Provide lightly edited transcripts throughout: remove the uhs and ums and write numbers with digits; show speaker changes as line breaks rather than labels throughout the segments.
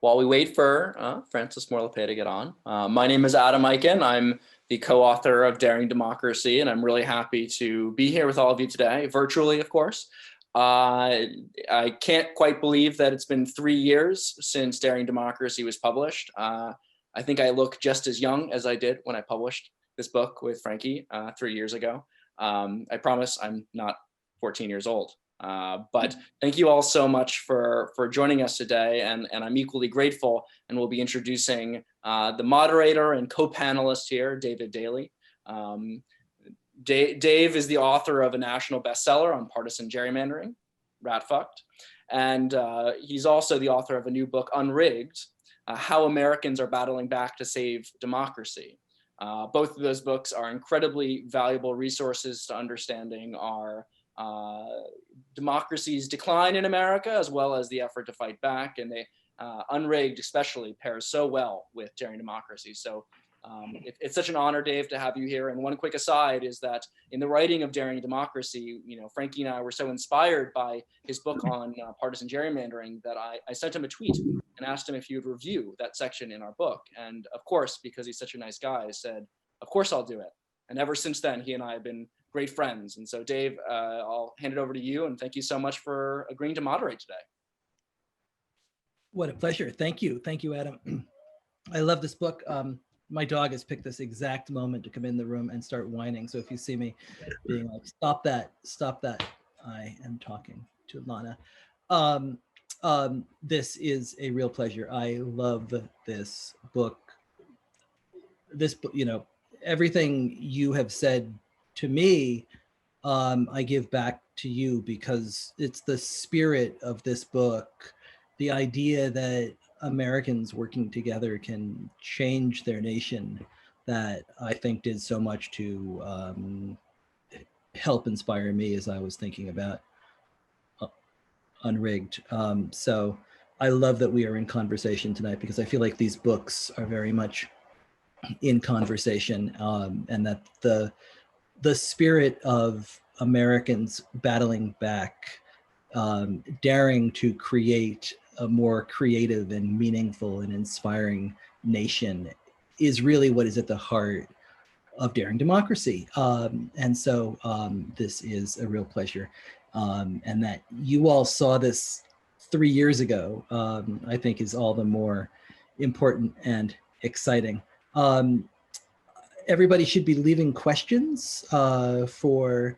while we wait for Francis Moore Lappé to get on, my name is Adam Eichen. I'm the co-author of Daring Democracy, and I'm really happy to be here with all of you today, virtually, of course. I can't quite believe that it's been 3 years since Daring Democracy was published. I think I look just as young as I did when I published this book with Frankie 3 years ago. I promise I'm not 14 years old. But thank you all so much for joining us today, and I'm equally grateful, and we'll be introducing the moderator and co-panelist here, David Daley. Dave is the author of a national bestseller on partisan gerrymandering, Rat Fucked, and he's also the author of a new book, Unrigged, How Americans Are Battling Back to Save Democracy. Both of those books are incredibly valuable resources to understanding our democracy's decline in America, as well as the effort to fight back. And they, Unrigged especially, pairs so well with Daring Democracy. So it's such an honor, Dave, to have you here. And one quick aside is that in the writing of Daring Democracy, Frankie and I were so inspired by his book on partisan gerrymandering that I sent him a tweet and asked him if he would review that section in our book. And of course, because he's such a nice guy, I said, of course I'll do it. And ever since then, he and I have been great friends. And so Dave, I'll hand it over to you, and thank you so much for agreeing to moderate today.
What a pleasure. Thank you. Thank you, Adam. I love this book. My dog has picked this exact moment to come in the room and start whining. So if you see me being like, stop that, I am talking to Lana. This is a real pleasure. I love this book. This book, everything you have said to me, I give back to you, because it's the spirit of this book, the idea that Americans working together can change their nation, that I think did so much to help inspire me as I was thinking about Unrigged. So I love that we are in conversation tonight, because I feel like these books are very much in conversation, and that the spirit of Americans battling back, daring to create a more creative and meaningful and inspiring nation is really what is at the heart of Daring Democracy. And so this is a real pleasure. And that you all saw this 3 years ago, I think is all the more important and exciting. Everybody should be leaving questions for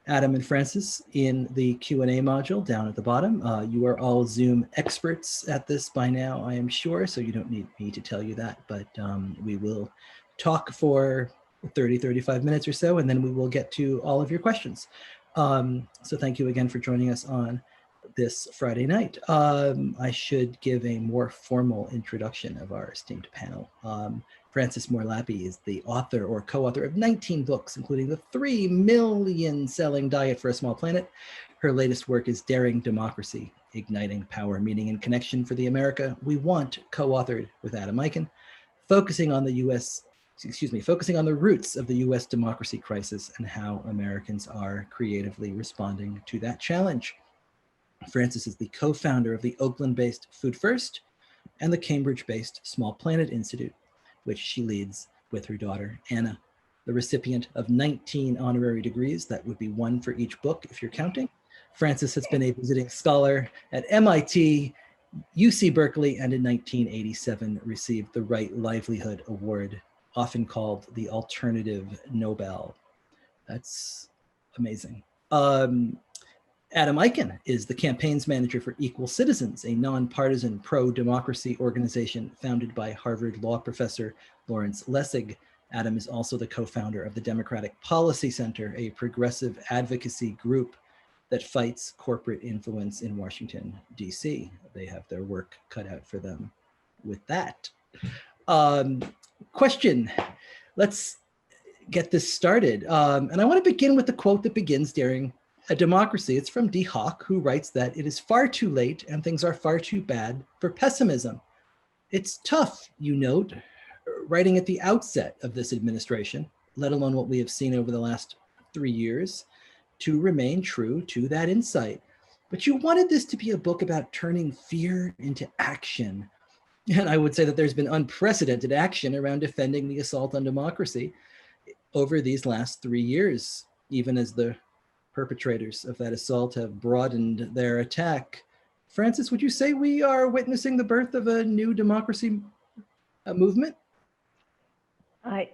Adam and Francis in the Q&A module down at the bottom. You are all Zoom experts at this by now, I am sure, so you don't need me to tell you that, but we will talk for 30, 35 minutes or so, and then we will get to all of your questions. So thank you again for joining us on this Friday night. I should give a more formal introduction of our esteemed panel. Francis Moore Lappé is the author or co-author of 19 books, including the 3 million selling Diet for a Small Planet. Her latest work is Daring Democracy, Igniting Power, Meaning, and Connection for the America We Want, co-authored with Adam Eichen, focusing on the roots of the US democracy crisis and how Americans are creatively responding to that challenge. Francis is the co-founder of the Oakland-based Food First and the Cambridge-based Small Planet Institute, which she leads with her daughter, Anna, the recipient of 19 honorary degrees. That would be 1 for each book if you're counting. Francis has been a visiting scholar at MIT, UC Berkeley, and in 1987 received the Right Livelihood Award, often called the Alternative Nobel. That's amazing. Adam Eichen is the campaigns manager for Equal Citizens, a nonpartisan pro-democracy organization founded by Harvard law professor Lawrence Lessig. Adam is also the co-founder of the Democratic Policy Center, a progressive advocacy group that fights corporate influence in Washington, D.C. They have their work cut out for them with that. Question, let's get this started. And I want to begin with the quote that begins Daring a Democracy. It's from Dee Hock, who writes that it is far too late and things are far too bad for pessimism. It's tough, you note, writing at the outset of this administration, let alone what we have seen over the last 3 years, to remain true to that insight. But you wanted this to be a book about turning fear into action. And I would say that there's been unprecedented action around defending the assault on democracy over these last 3 years, even as the perpetrators of that assault have broadened their attack. Francis, would you say we are witnessing the birth of a new democracy movement?
I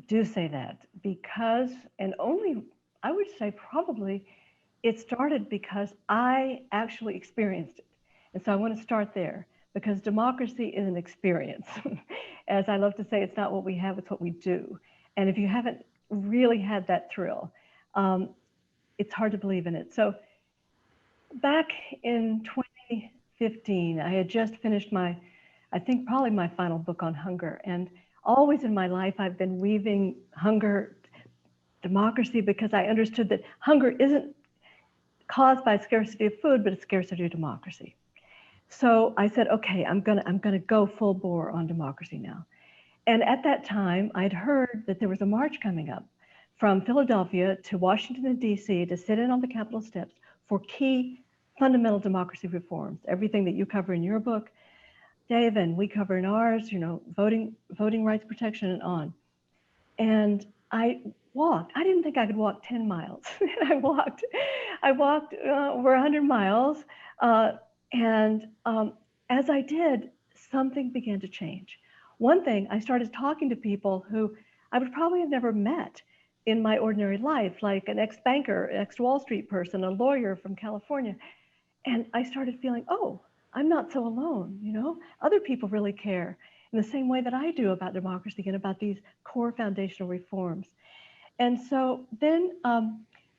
do say that because, and only, I would say probably, it started because I actually experienced it. And so I want to start there because democracy is an experience. As I love to say, it's not what we have, it's what we do. And if you haven't really had that thrill, it's hard to believe in it. So back in 2015, I had just finished I think probably my final book on hunger. And always in my life, I've been weaving hunger, democracy, because I understood that hunger isn't caused by scarcity of food, but it's scarcity of democracy. So I said, okay, I'm gonna go full bore on democracy now. And at that time, I'd heard that there was a march coming up from Philadelphia to Washington, D.C. to sit in on the Capitol steps for key fundamental democracy reforms, everything that you cover in your book, Dave, and we cover in ours, voting rights protection and on. And I walked. I didn't think I could walk 10 miles. I walked over 100 miles. And as I did, something began to change. One thing, I started talking to people who I would probably have never met in my ordinary life, like an ex-banker, ex-Wall Street person, a lawyer from California. And I started feeling, oh, I'm not so alone, Other people really care in the same way that I do about democracy and about these core foundational reforms. And so then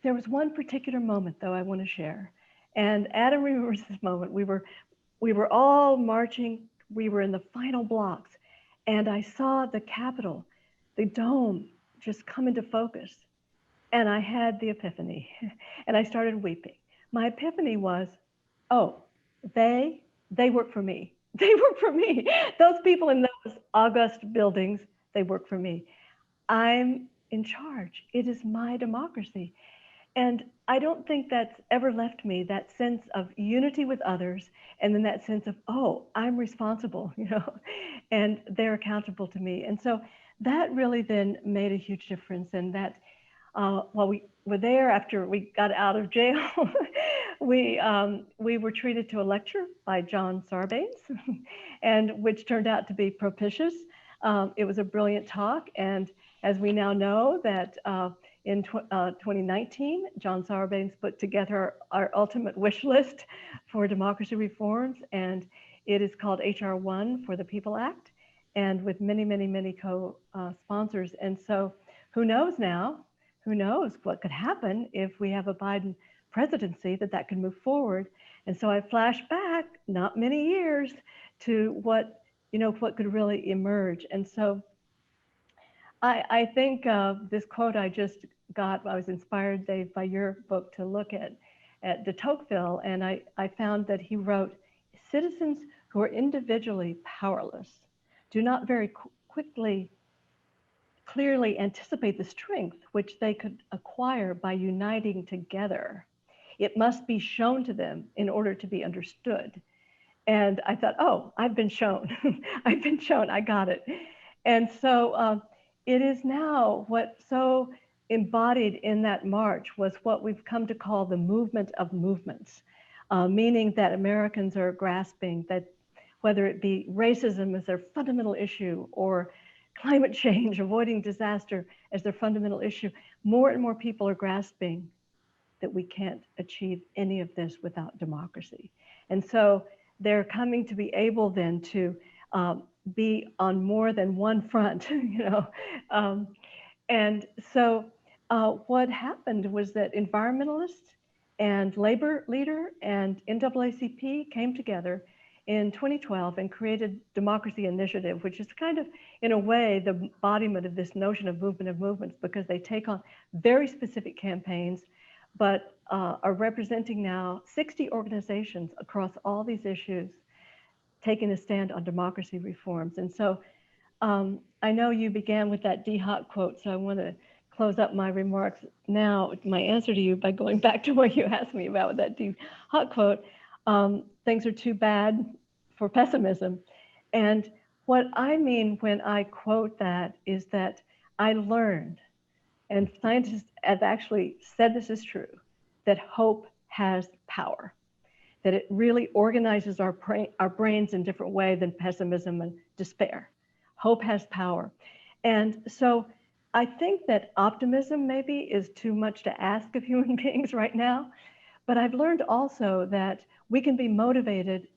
there was one particular moment, though, I want to share. And Adam remembers this moment. We were all marching. We were in the final blocks. And I saw the Capitol, the dome, just come into focus. And I had the epiphany. And I started weeping. My epiphany was, oh, they work for me. They work for me. Those people in those august buildings, they work for me. I'm in charge. It is my democracy. And I don't think that's ever left me, that sense of unity with others, and then that sense of, oh, I'm responsible, and they're accountable to me. And so that really then made a huge difference. And that while we were there, after we got out of jail, we were treated to a lecture by John Sarbanes, and which turned out to be propitious. It was a brilliant talk. And as we now know that in 2019, John Sarbanes put together our ultimate wish list for democracy reforms, and it is called HR 1 for the People Act, and with many, many, many co-sponsors. And so who knows now, who knows what could happen if we have a Biden presidency, that could move forward. And so I flashed back not many years to what could really emerge. And so I think this quote I just got, I was inspired, Dave, by your book to look at de Tocqueville, and I found that he wrote, citizens who are individually powerless do not very clearly anticipate the strength which they could acquire by uniting together. It must be shown to them in order to be understood. And I thought, oh, I've been shown. I've been shown, I got it. And so it is now what so embodied in that march was what we've come to call the movement of movements, meaning that Americans are grasping that whether it be racism as their fundamental issue or climate change, avoiding disaster as their fundamental issue, more and more people are grasping that we can't achieve any of this without democracy. And so they're coming to be able then to be on more than one front, and so what happened was that environmentalists and labor leader and NAACP came together in 2012 and created Democracy Initiative, which is kind of, in a way, the embodiment of this notion of movements, because they take on very specific campaigns, but are representing now 60 organizations across all these issues, taking a stand on democracy reforms. And so I know you began with that D. Hawk quote, so I want to close up my remarks now, my answer to you, by going back to what you asked me about with that D. Hawk quote. Things are too bad for pessimism. And what I mean when I quote that is that I learned, and scientists have actually said this is true, that hope has power, that it really organizes our brains in different way than pessimism and despair. Hope has power. And so I think that optimism maybe is too much to ask of human beings right now, but I've learned also that we can be motivated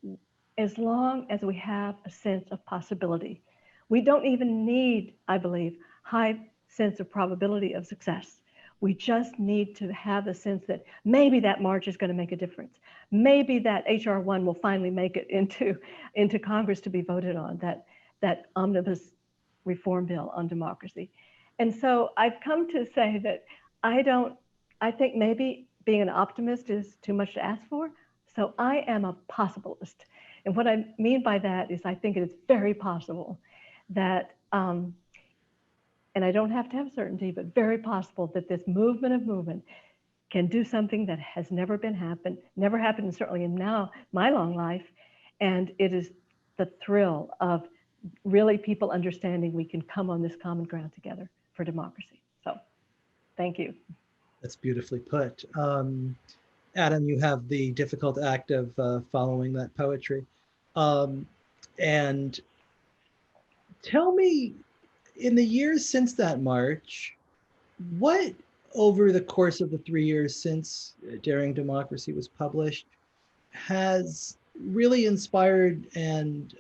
as long as we have a sense of possibility. We don't even need, I believe, high sense of probability of success. We just need to have the sense that maybe that march is going to make a difference. Maybe that HR 1 will finally make it into Congress to be voted on, that omnibus reform bill on democracy. And so I've come to say that I think maybe being an optimist is too much to ask for. So I am a possibilist. And what I mean by that is I think it is very possible that, and I don't have to have certainty, but very possible that this movement of movement can do something that has never happened certainly in now my long life. And it is the thrill of really people understanding we can come on this common ground together for democracy. So thank you.
That's beautifully put. Adam, you have the difficult act of following that poetry. And tell me, in the years since that march, what over the course of the 3 years since Daring Democracy was published has really inspired and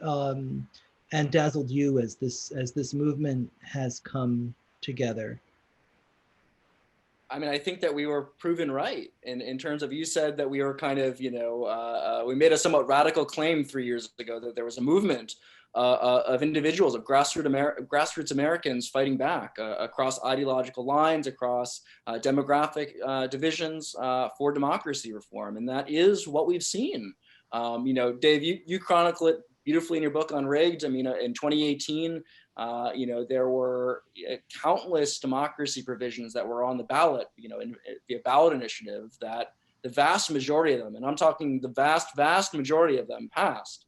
dazzled you as this movement has come together?
I mean, I think that we were proven right in terms of, you said that we were kind of, we made a somewhat radical claim 3 years ago that there was a movement of individuals, of grassroots Americans fighting back across ideological lines, across demographic divisions for democracy reform. And that is what we've seen. Dave, you chronicle it beautifully in your book on Rigged. I mean, in 2018, there were countless democracy provisions that were on the ballot, via ballot initiative, that the vast majority of them, and I'm talking the vast majority of them, passed.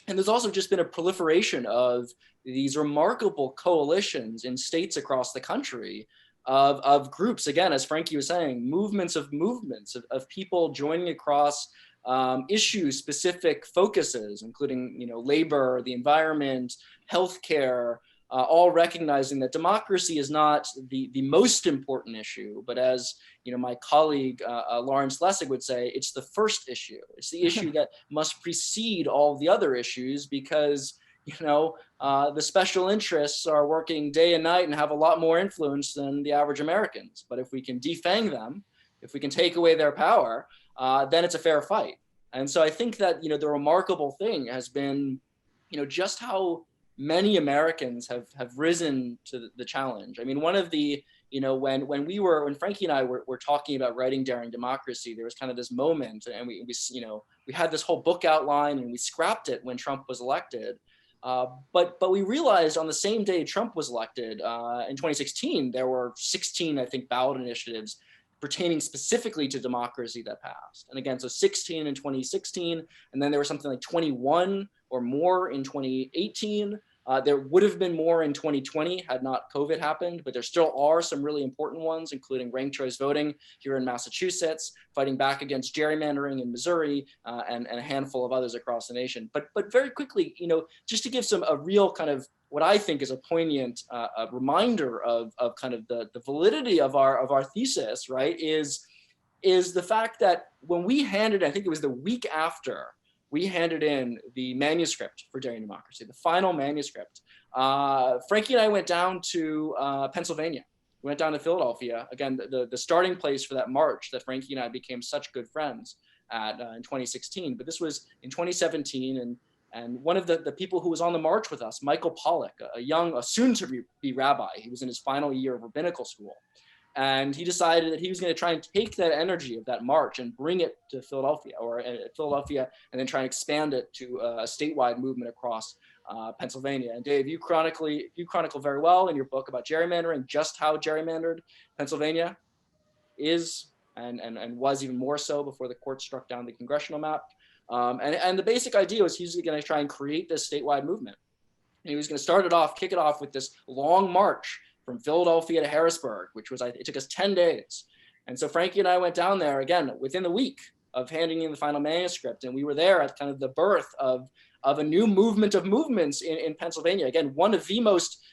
And there's also just been a proliferation of these remarkable coalitions in states across the country of groups, again, as Frankie was saying, movements of people joining across issue-specific focuses, including labor, the environment, healthcare, all recognizing that democracy is not the most important issue, but as my colleague Lawrence Lessig would say, it's the first issue. It's the issue that must precede all the other issues, because the special interests are working day and night and have a lot more influence than the average Americans. But if we can defang them, if we can take away their power, then it's a fair fight. And so I think that, the remarkable thing has been, just how many Americans have risen to the challenge. I mean, one of the, when Frankie and I were talking about writing Daring Democracy, there was kind of this moment, and we had this whole book outline, and we scrapped it when Trump was elected. But we realized on the same day Trump was elected, in 2016, there were 16, I think, ballot initiatives pertaining specifically to democracy that passed. And again, so 16 in 2016, and then there was something like 21 or more in 2018. There would have been more in 2020 had not COVID happened, but there still are some really important ones, including ranked choice voting here in Massachusetts, fighting back against gerrymandering in Missouri, and a handful of others across the nation. But very quickly, just to give a real kind of what I think is a poignant reminder of kind of the validity of our thesis, right, is the fact that when we handed, I think it was the week after we handed in the manuscript for Daring Democracy, the final manuscript, Frankie and I went down to Pennsylvania. We went down to Philadelphia, again, the starting place for that march that Frankie and I became such good friends at in 2016. But this was in 2017, and one of the people who was on the march with us, Michael Pollack, a soon-to-be rabbi, he was in his final year of rabbinical school. And he decided that he was going to try and take that energy of that march and bring it to Philadelphia, and then try and expand it to a statewide movement across Pennsylvania. And Dave, you chronicle very well in your book about gerrymandering, just how gerrymandered Pennsylvania is and was even more so before the court struck down the congressional map. And the basic idea was he was going to try and create this statewide movement. And he was going to kick it off with this long march from Philadelphia to Harrisburg, which was, it took us 10 days. And so Frankie and I went down there again within the week of handing in the final manuscript. And we were there at kind of the birth of a new movement of movements in Pennsylvania. Again, one of the most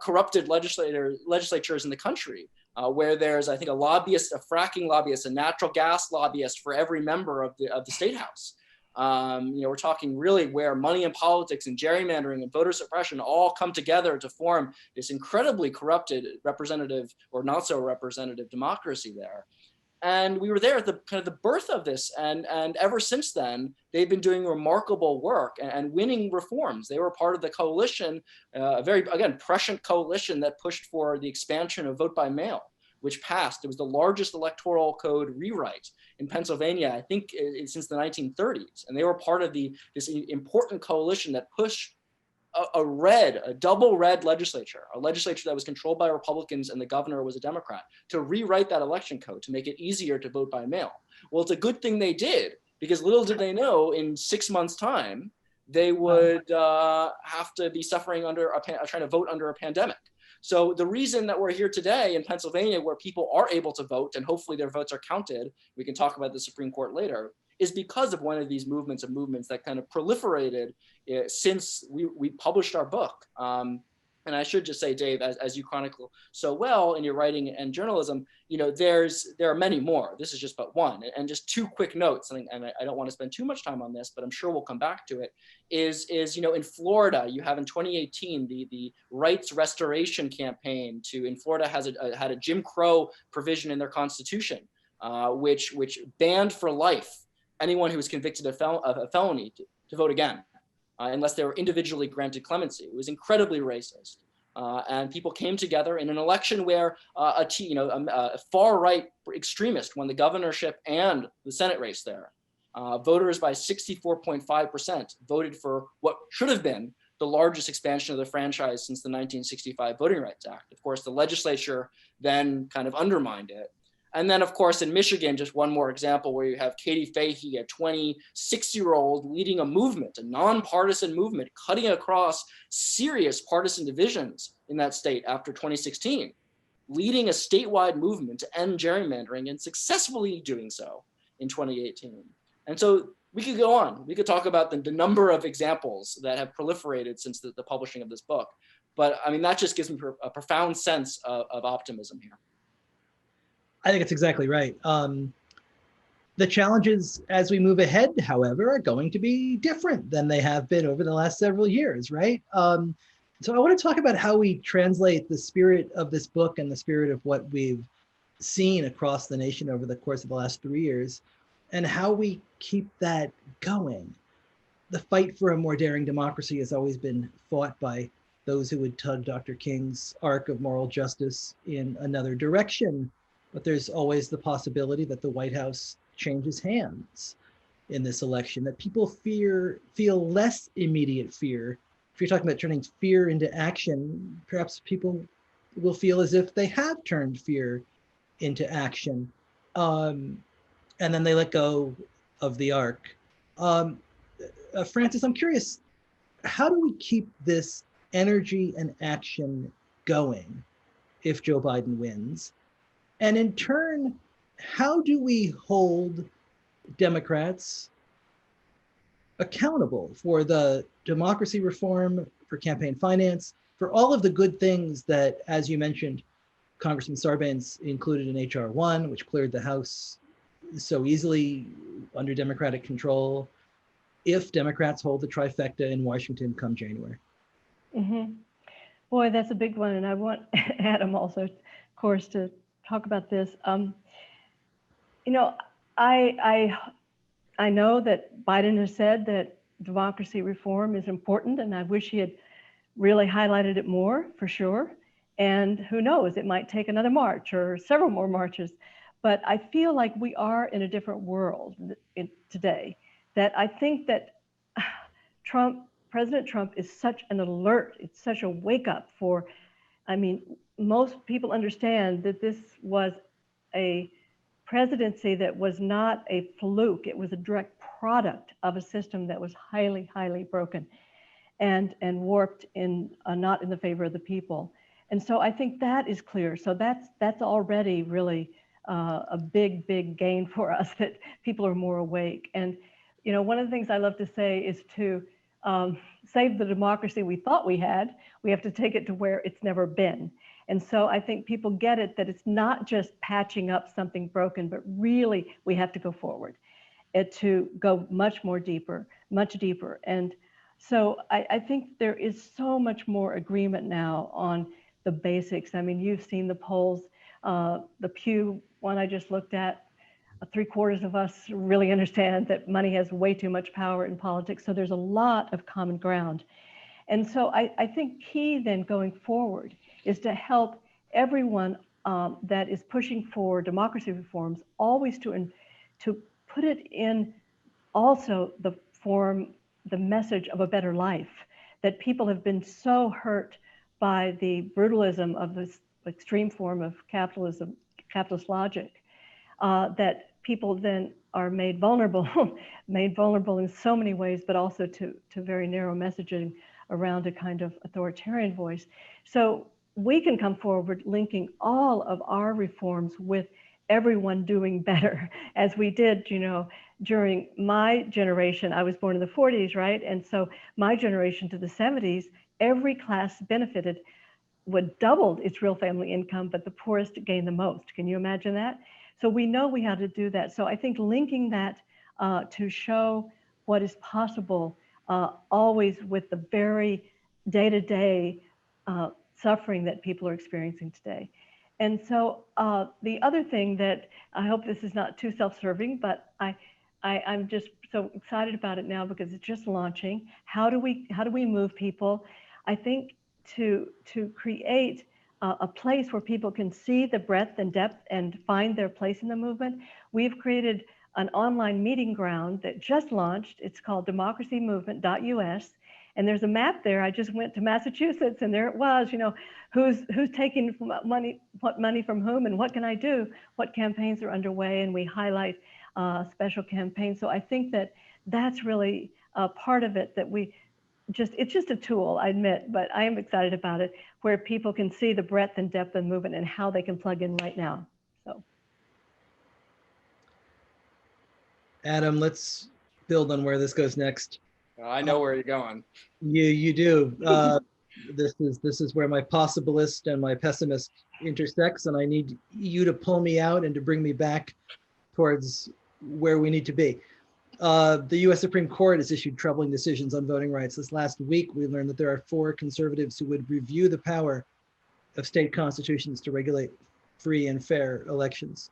corrupted legislatures in the country, where there's, I think, a lobbyist, a fracking lobbyist, a natural gas lobbyist for every member of the state house. We're talking really where money and politics and gerrymandering and voter suppression all come together to form this incredibly corrupted representative or not so representative democracy there. And we were there at the kind of the birth of this. And ever since then, they've been doing remarkable work and winning reforms. They were part of the coalition, a very, again, prescient coalition that pushed for the expansion of vote by mail, which passed. It was the largest electoral code rewrite in Pennsylvania, I think, since the 1930s. And they were part of this important coalition that pushed a double red legislature, a legislature that was controlled by Republicans and the governor was a Democrat, to rewrite that election code to make it easier to vote by mail. Well, it's a good thing they did, because little did they know in 6 months' time, they would have to be suffering under trying to vote under a pandemic. So the reason that we're here today in Pennsylvania, where people are able to vote and hopefully their votes are counted, we can talk about the Supreme Court later, is because of one of these movements that kind of proliferated since we published our book. And I should just say, Dave, as you chronicle so well in your writing and journalism, there are many more. This is just but one. And just two quick notes, and I don't want to spend too much time on this, but I'm sure we'll come back to it, is in Florida, you have in 2018, the rights restoration campaign in Florida had a Jim Crow provision in their constitution, which banned for life anyone who was convicted of a felony to vote again, unless they were individually granted clemency. It was incredibly racist. And people came together in an election where a far-right extremist won the governorship and the Senate race there. Voters by 64.5% voted for what should have been the largest expansion of the franchise since the 1965 Voting Rights Act. Of course, the legislature then kind of undermined it. And then, of course, in Michigan, just one more example where you have Katie Fahey, a 26-year-old, leading a movement, a nonpartisan movement, cutting across serious partisan divisions in that state after 2016, leading a statewide movement to end gerrymandering and successfully doing so in 2018. And so we could go on. We could talk about the number of examples that have proliferated since the publishing of this book. But I mean, that just gives me a profound sense of optimism here.
I think it's exactly right. The challenges as we move ahead, however, are going to be different than they have been over the last several years, right? So I want to talk about how we translate the spirit of this book and the spirit of what we've seen across the nation over the course of the last 3 years, and how we keep that going. The fight for a more daring democracy has always been fought by those who would tug Dr. King's arc of moral justice in another direction. But there's always the possibility that the White House changes hands in this election, that people feel less immediate fear. If you're talking about turning fear into action, perhaps people will feel as if they have turned fear into action. And then they let go of the arc. Francis, I'm curious, how do we keep this energy and action going if Joe Biden wins? And in turn, how do we hold Democrats accountable for the democracy reform, for campaign finance, for all of the good things that, as you mentioned, Congressman Sarbanes included in H.R. 1, which cleared the House so easily under Democratic control, if Democrats hold the trifecta in Washington come January?
Mm-hmm. Boy, that's a big one. And I want Adam also, of course, to talk about this. I know that Biden has said that democracy reform is important, and I wish he had really highlighted it more, for sure. And who knows, it might take another march or several more marches. But I feel like we are in a different world today, that I think that President Trump is such an alert, it's such a wake up for, most people understand that this was a presidency that was not a fluke. It was a direct product of a system that was highly, highly broken and warped in not in the favor of the people. And so I think that is clear. So that's already really a big, big gain for us, that people are more awake. And one of the things I love to say is to save the democracy we thought we had, we have to take it to where it's never been. And so I think people get it, that it's not just patching up something broken, but really we have to go forward and to go much more deeper, much deeper. And so I think there is so much more agreement now on the basics. I mean, you've seen the polls, the Pew one I just looked at, 3/4 of us really understand that money has way too much power in politics. So there's a lot of common ground. And so I think key then going forward is to help everyone that is pushing for democracy reforms always to put it in also the message of a better life, that people have been so hurt by the brutalism of this extreme form of capitalism, capitalist logic, that people then are made vulnerable in so many ways, but also to very narrow messaging around a kind of authoritarian voice. So we can come forward linking all of our reforms with everyone doing better, as we did, during my generation. I was born in the 40s, right? And so my generation to the 70s, every class benefited, would doubled its real family income, but the poorest gained the most. Can you imagine that? So we know we have to do that. So I think linking that to show what is possible, always with the very day-to-day suffering that people are experiencing today. And so the other thing that, I hope this is not too self-serving, but I'm just so excited about it now because it's just launching. How do we move people? I think to create a place where people can see the breadth and depth and find their place in the movement, we've created an online meeting ground that just launched. It's called democracymovement.us. And there's a map there. I just went to Massachusetts and there it was, who's taking what money from whom and what can I do? What campaigns are underway? And we highlight special campaigns. So I think that that's really part of it, that it's just a tool, I admit, but I am excited about it, where people can see the breadth and depth of movement and how they can plug in right now. So,
Adam, let's build on where this goes next.
I know where you're going.
You do. This is where my possibilist and my pessimist intersects, and I need you to pull me out and to bring me back towards where we need to be. The U.S. Supreme Court has issued troubling decisions on voting rights. This last week, we learned that there are 4 conservatives who would review the power of state constitutions to regulate free and fair elections.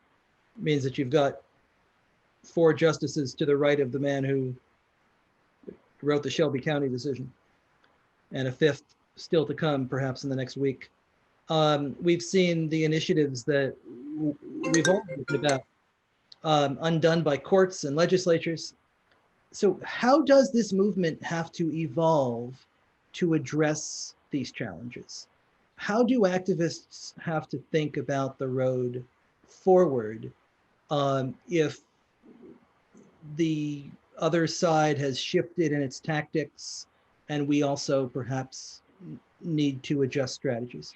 It means that you've got 4 justices to the right of the man who wrote the Shelby County decision, and a 5th still to come, perhaps in the next week. We've seen the initiatives that we've all heard about undone by courts and legislatures. So how does this movement have to evolve to address these challenges? How do activists have to think about the road forward if the other side has shifted in its tactics and we also perhaps need to adjust strategies?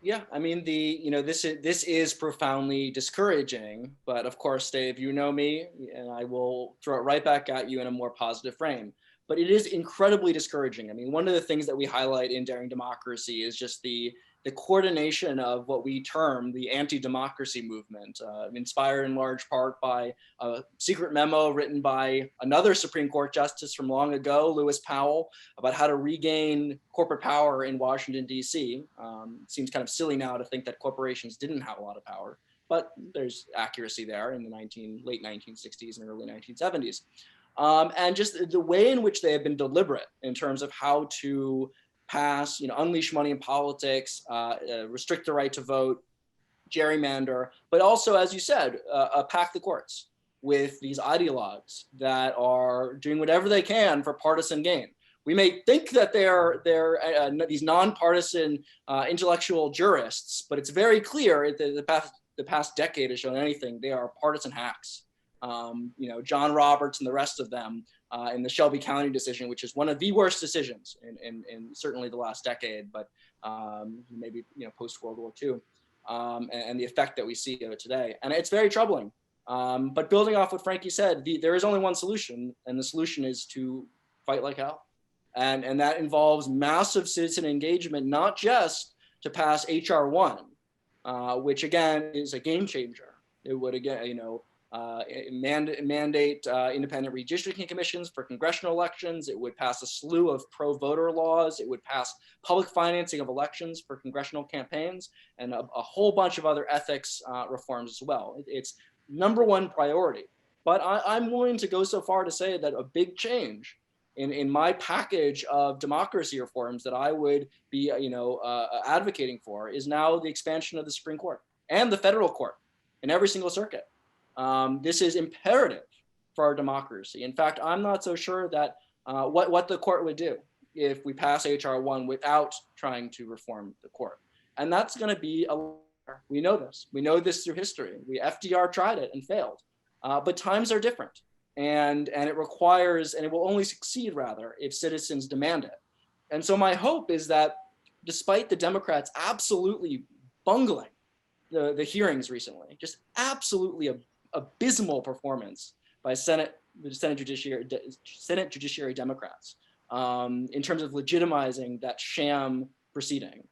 Yeah, I mean, this is profoundly discouraging, but of course, Dave, you know me, and I will throw it right back at you in a more positive frame. But it is incredibly discouraging. I mean, one of the things that we highlight in Daring Democracy is just the coordination of what we term the anti-democracy movement, inspired in large part by a secret memo written by another Supreme Court justice from long ago, Lewis Powell, about how to regain corporate power in Washington, D.C. It seems kind of silly now to think that corporations didn't have a lot of power, but there's accuracy there in the late 1960s and early 1970s. And just the way in which they have been deliberate in terms of how to pass, unleash money in politics, restrict the right to vote, gerrymander, but also, as you said, pack the courts with these ideologues that are doing whatever they can for partisan gain. We may think that they're these nonpartisan intellectual jurists, but it's very clear the the past decade has shown anything, they are partisan hacks. John Roberts and the rest of them in the Shelby County decision, which is one of the worst decisions in certainly the last decade, but maybe post World War II, and the effect that we see of it today, and it's very troubling. But building off what Frankie said, there is only one solution, and the solution is to fight like hell, and that involves massive citizen engagement, not just to pass HR 1, which again is a game changer. It would again, mandate independent redistricting commissions for congressional elections. It would pass a slew of pro-voter laws. It would pass public financing of elections for congressional campaigns, and a whole bunch of other ethics reforms as well. It's number one priority. But I'm willing to go so far to say that a big change in my package of democracy reforms that I would be advocating for is now the expansion of the Supreme Court and the federal court in every single circuit. This is imperative for our democracy. In fact, I'm not so sure that what the court would do if we pass HR 1 without trying to reform the court. And that's going to be we know this. We know this through history. FDR tried it and failed. But times are different. And it requires, and it will only succeed rather, if citizens demand it. And so my hope is that despite the Democrats absolutely bungling the hearings recently, just absolutely abysmal performance by Senate Judiciary Democrats in terms of legitimizing that sham proceeding.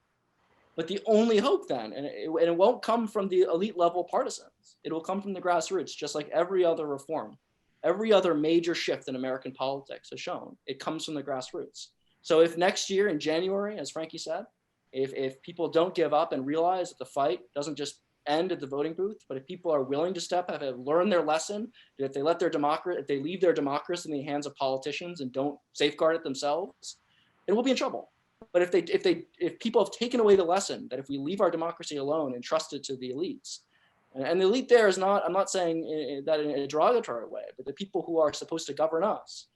But the only hope then, and it won't come from the elite level partisans, it will come from the grassroots, just like every other reform, every other major shift in American politics has shown, it comes from the grassroots. So if next year in January, as Frankie said, if people don't give up and realize that the fight doesn't just end at the voting booth, but if people are willing to step up, have learned their lesson, that if they leave their democracy in the hands of politicians and don't safeguard it themselves, it will be in trouble. But if people have taken away the lesson that if we leave our democracy alone and trust it to the elites, and the elite there is not, I'm not saying that in a derogatory way, but the people who are supposed to govern us,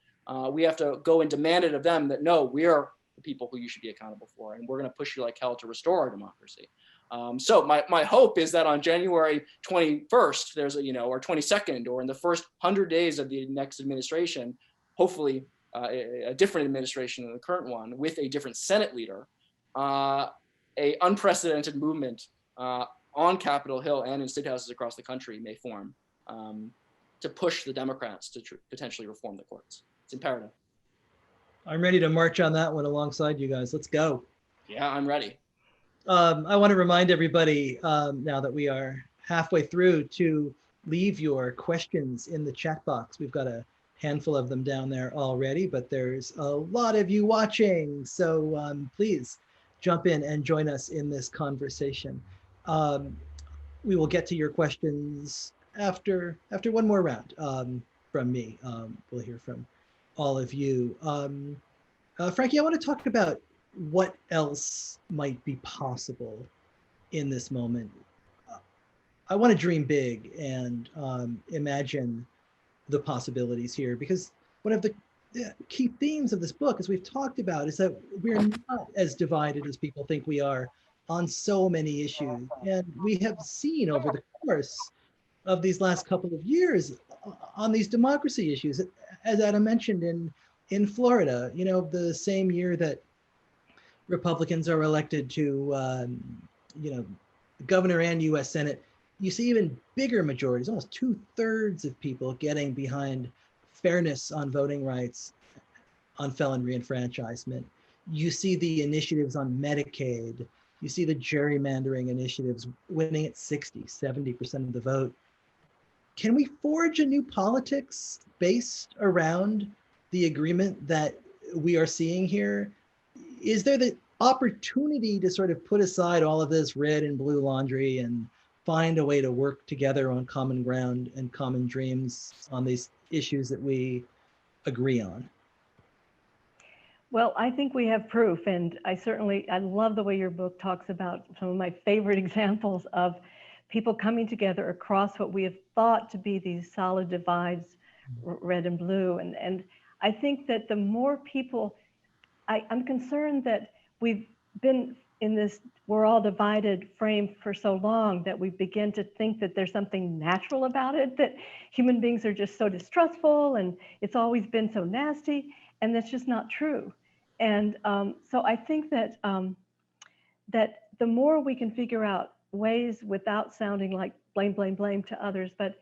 we have to go and demand it of them that no, we are the people who you should be accountable for, and we're going to push you like hell to restore our democracy. So my hope is that on January 21st, there's or 22nd, or in the first 100 days of the next administration, hopefully a different administration than the current one, with a different Senate leader, a unprecedented movement on Capitol Hill and in state houses across the country may form to push the Democrats to potentially reform the courts. It's imperative.
I'm ready to march on that one alongside you guys. Let's go.
Yeah, I'm ready.
I want to remind everybody now that we are halfway through to leave your questions in the chat box. We've got a handful of them down there already, but there's a lot of you watching. So please jump in and join us in this conversation. We will get to your questions after one more round from me. We'll hear from all of you. Frankie, I want to talk about what else might be possible in this moment. I want to dream big and imagine the possibilities here, because one of the key themes of this book, as we've talked about, is that we're not as divided as people think we are on so many issues. And we have seen over the course of these last couple of years on these democracy issues, as Adam mentioned in Florida, the same year that Republicans are elected to, governor and U.S. Senate, you see even bigger majorities, almost 2/3 of people getting behind fairness on voting rights, on felon reenfranchisement. You see the initiatives on Medicaid. You see the gerrymandering initiatives winning at 60-70% of the vote. Can we forge a new politics based around the agreement that we are seeing here? Is there the opportunity to sort of put aside all of this red and blue laundry and find a way to work together on common ground and common dreams on these issues that we agree on?
Well, I think we have proof, and I love the way your book talks about some of my favorite examples of people coming together across what we have thought to be these solid divides, red and blue. And I think that the more people, I'm concerned that we've been in this we're all divided frame for so long that we begin to think that there's something natural about it, that human beings are just so distrustful and it's always been so nasty, and that's just not true. And so I think that that the more we can figure out ways without sounding like blame, blame, blame to others, but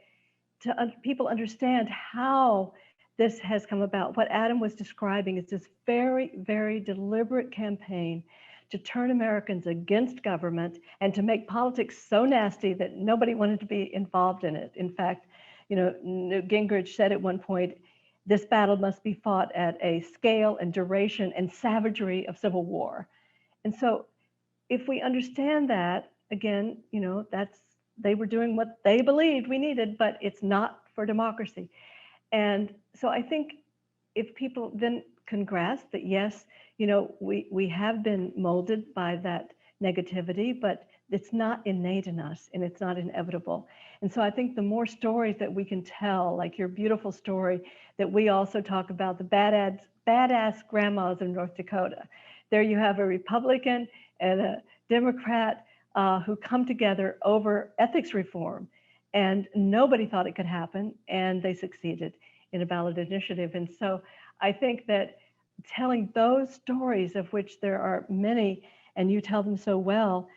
to people understand how this has come about. What Adam was describing is this very, very deliberate campaign to turn Americans against government and to make politics so nasty that nobody wanted to be involved in it. In fact, you know, Newt Gingrich said at one point, this battle must be fought at a scale and duration and savagery of civil war. And so if we understand that, again, you know, they were doing what they believed we needed, but it's not for democracy. And so I think if people then can grasp that, yes, you know, we have been molded by that negativity, but it's not innate in us and it's not inevitable. And so I think the more stories that we can tell, like your beautiful story that we also talk about, the badass grandmas in North Dakota. There you have a Republican and a Democrat who come together over ethics reform, and nobody thought it could happen, and they succeeded in a ballot initiative. And so I think that telling those stories, of which there are many, and you tell them so well,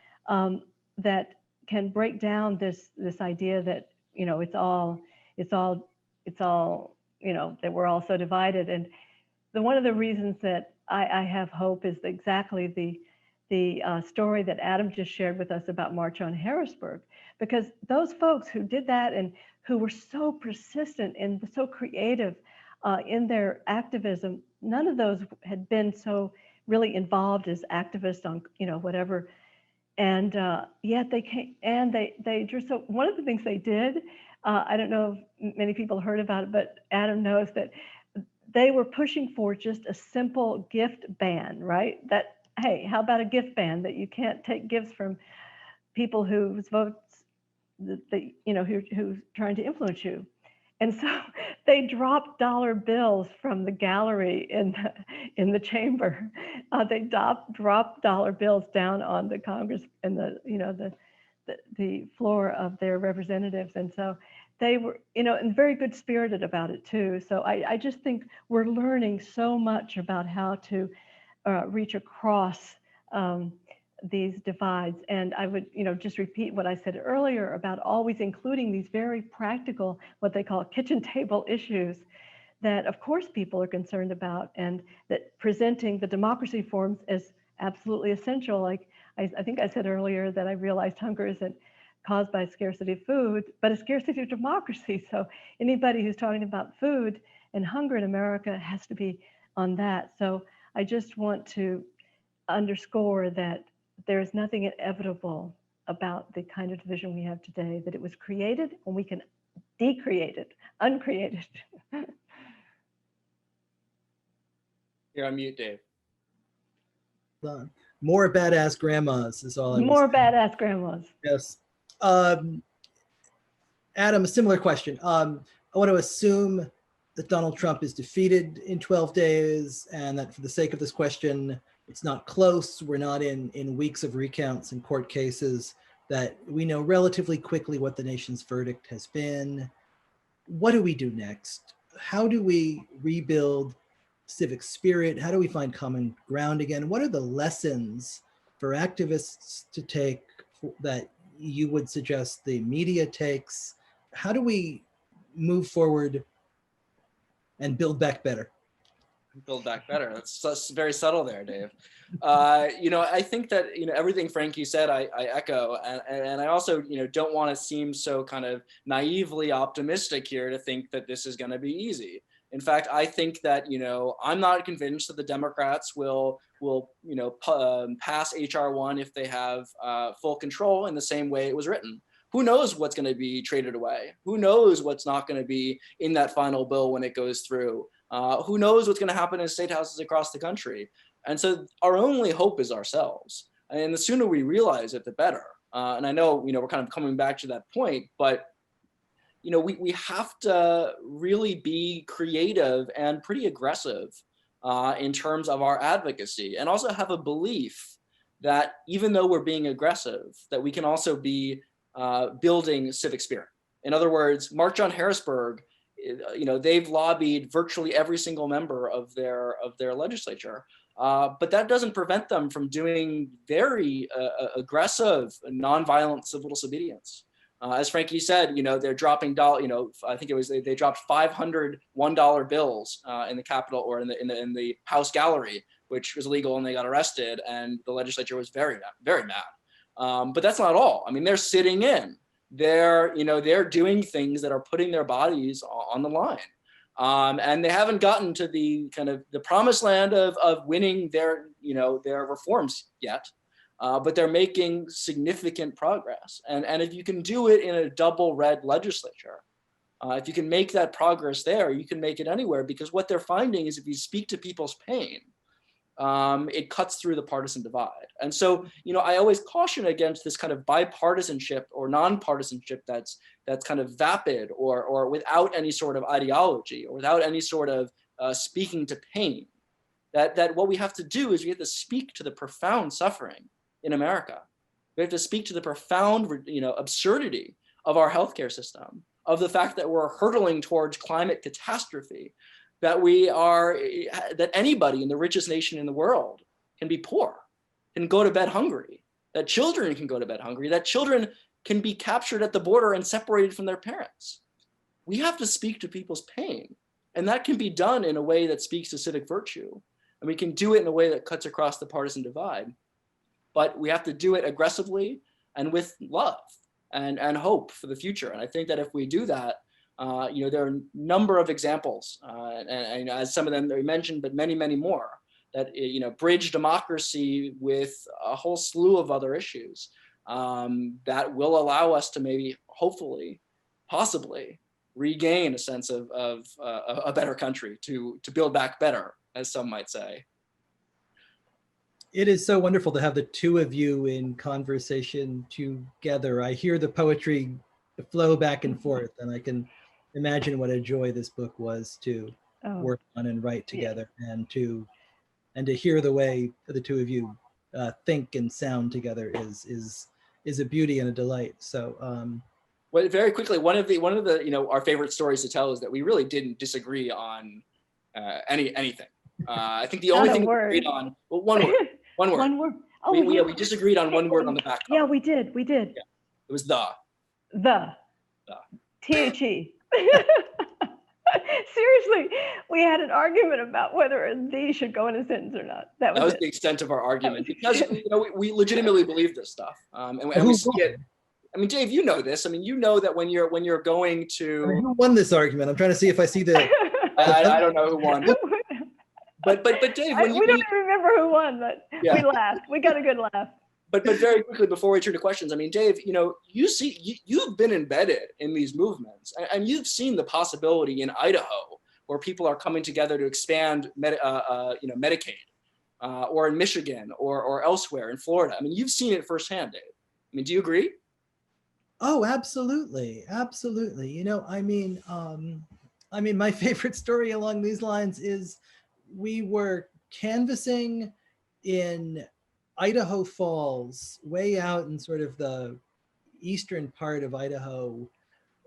that can break down this idea that, you know, it's all, you know, that we're all so divided. And one of the reasons that I have hope is exactly the story that Adam just shared with us about March on Harrisburg, because those folks who did that and who were so persistent and so creative in their activism, none of those had been so really involved as activists on, you know, whatever. And yet they came and they drew. So one of the things they did, I don't know if many people heard about it, but Adam knows that they were pushing for just a simple gift ban, right? That, hey, how about a gift ban that you can't take gifts from people whose votes, that you know, who's trying to influence you. And so they dropped dollar bills from the gallery in the chamber. They dropped dollar bills down on the Congress and the floor of their representatives. And so they were, you know, and very good spirited about it too. So I just think we're learning so much about how to reach across these divides. And I would, you know, just repeat what I said earlier about always including these very practical, what they call kitchen table issues that of course people are concerned about, and that presenting the democracy forms as absolutely essential. Like I think I said earlier that I realized hunger isn't caused by scarcity of food, but a scarcity of democracy. So anybody who's talking about food and hunger in America has to be on that. So I just want to underscore that there is nothing inevitable about the kind of division we have today, that it was created and we can decreate it, uncreate it.
You're on mute, Dave.
More badass grandmas is all I was
More
saying.
badass grandmas.
Yes. Adam, a similar question. I want to assume that Donald Trump is defeated in 12 days and that for the sake of this question, it's not close. We're not in weeks of recounts and court cases, that we know relatively quickly what the nation's verdict has been. What do we do next? How do we rebuild civic spirit? How do we find common ground again? What are the lessons for activists to take that you would suggest the media takes? How do we move forward and build back better?
Build back better. That's very subtle there, Dave. You know, I think that, you know, everything Frankie said, I echo, and I also, you know, don't want to seem so kind of naively optimistic here to think that this is going to be easy. In fact, I think that, you know, I'm not convinced that the Democrats will you know, pass HR 1 if they have full control in the same way it was written. Who knows what's going to be traded away? Who knows what's not going to be in that final bill when it goes through? Who knows what's going to happen in state houses across the country? And so our only hope is ourselves. And the sooner we realize it, the better. And I know, you know, we're kind of coming back to that point, but, you know, we have to really be creative and pretty aggressive in terms of our advocacy, and also have a belief that even though we're being aggressive, that we can also be building civic spirit. In other words, March on Harrisburg, they've lobbied virtually every single member of their legislature, but that doesn't prevent them from doing very aggressive, nonviolent civil disobedience. As Frankie said, they're dropping I think it was they dropped 500 $1 bills in the Capitol or in the House gallery, which was illegal, and they got arrested, and the legislature was very, very mad. But that's not all. I mean, they're sitting in. They're doing things that are putting their bodies on the line. And they haven't gotten to the kind of the promised land of winning their reforms yet. But they're making significant progress. And if you can do it in a double red legislature, if you can make that progress there, you can make it anywhere, because what they're finding is if you speak to people's pain, it cuts through the partisan divide. And so, I always caution against this kind of bipartisanship or nonpartisanship that's kind of vapid or without any sort of ideology or without any sort of speaking to pain. That what we have to do is we have to speak to the profound suffering in America. We have to speak to the profound, absurdity of our healthcare system, of the fact that we're hurtling towards climate catastrophe, that anybody in the richest nation in the world can be poor, can go to bed hungry, that children can go to bed hungry, that children can be captured at the border and separated from their parents. We have to speak to people's pain, and that can be done in a way that speaks to civic virtue, and we can do it in a way that cuts across the partisan divide. But we have to do it aggressively and with love and hope for the future. And I think that if we do that, there are a number of examples, and as some of them we mentioned, but many, many more, that bridge democracy with a whole slew of other issues that will allow us to maybe, hopefully, possibly regain a sense of a better country, to build back better, as some might say.
It is so wonderful to have the two of you in conversation together. I hear the poetry flow back and forth, and I can imagine what a joy this book was to work on and write together, and to hear the way the two of you think and sound together is a beauty and a delight. So
well, very quickly, one of the our favorite stories to tell is that we really didn't disagree on anything. I think the only thing we agreed on, well, one word.
One word. Oh,
we disagreed on one word on the back cover.
Yeah, we did. Yeah.
It was the.
THE. Seriously, we had an argument about whether the should go in a sentence or not. That was
the extent of our argument, because we legitimately believe this stuff, and we see it. I mean, Dave, you know this. I mean, you know that when you're going to.
I mean, who won this argument? I'm trying to see if I see the.
I don't know who won. But Dave,
we don't even remember who won, but we laughed. We got a good laugh.
But very quickly, before we turn to questions, I mean, Dave, you've been embedded in these movements, and you've seen the possibility in Idaho where people are coming together to expand Medicaid, or in Michigan or elsewhere in Florida. I mean, you've seen it firsthand, Dave. I mean, do you agree?
Oh, absolutely, absolutely. My favorite story along these lines is we were canvassing in Idaho Falls, way out in sort of the eastern part of Idaho,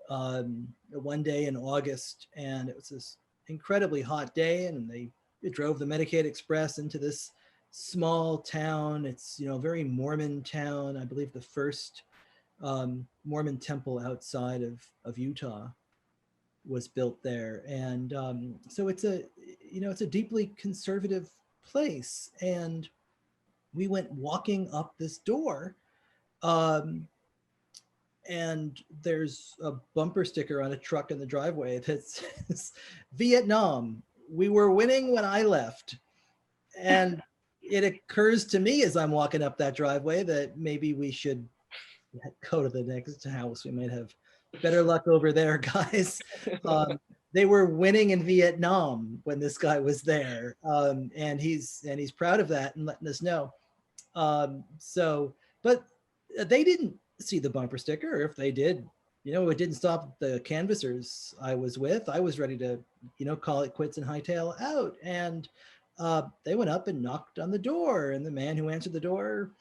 one day in August, and it was this incredibly hot day, and they drove the Medicaid Express into this small town. It's a very Mormon town. I believe the first Mormon temple outside of Utah was built there, and so it's a deeply conservative place. And we went walking up this door, and there's a bumper sticker on a truck in the driveway that says, "Vietnam, we were winning when I left." And it occurs to me as I'm walking up that driveway that maybe we should go to the next house. We might have better luck over there, guys. They were winning in Vietnam when this guy was there, and he's proud of that and letting us know. But they didn't see the bumper sticker, or if they did, it didn't stop the canvassers I was with. I was ready to, call it quits and hightail out. And they went up and knocked on the door, and the man who answered the door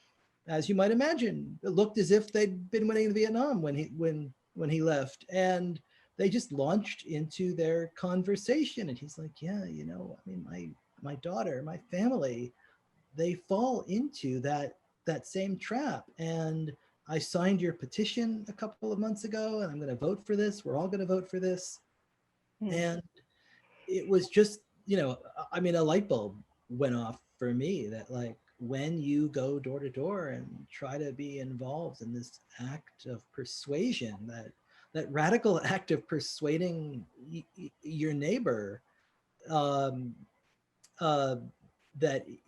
as you might imagine, it looked as if they'd been winning Vietnam when he left. And they just launched into their conversation. And he's like, yeah, you know, I mean, my daughter, my family, they fall into that same trap. And I signed your petition a couple of months ago, and I'm going to vote for this. We're all going to vote for this. And it was just, you know, I mean, a light bulb went off for me that, like, when you go door to door and try to be involved in this act of persuasion, that radical act of persuading your neighbor, that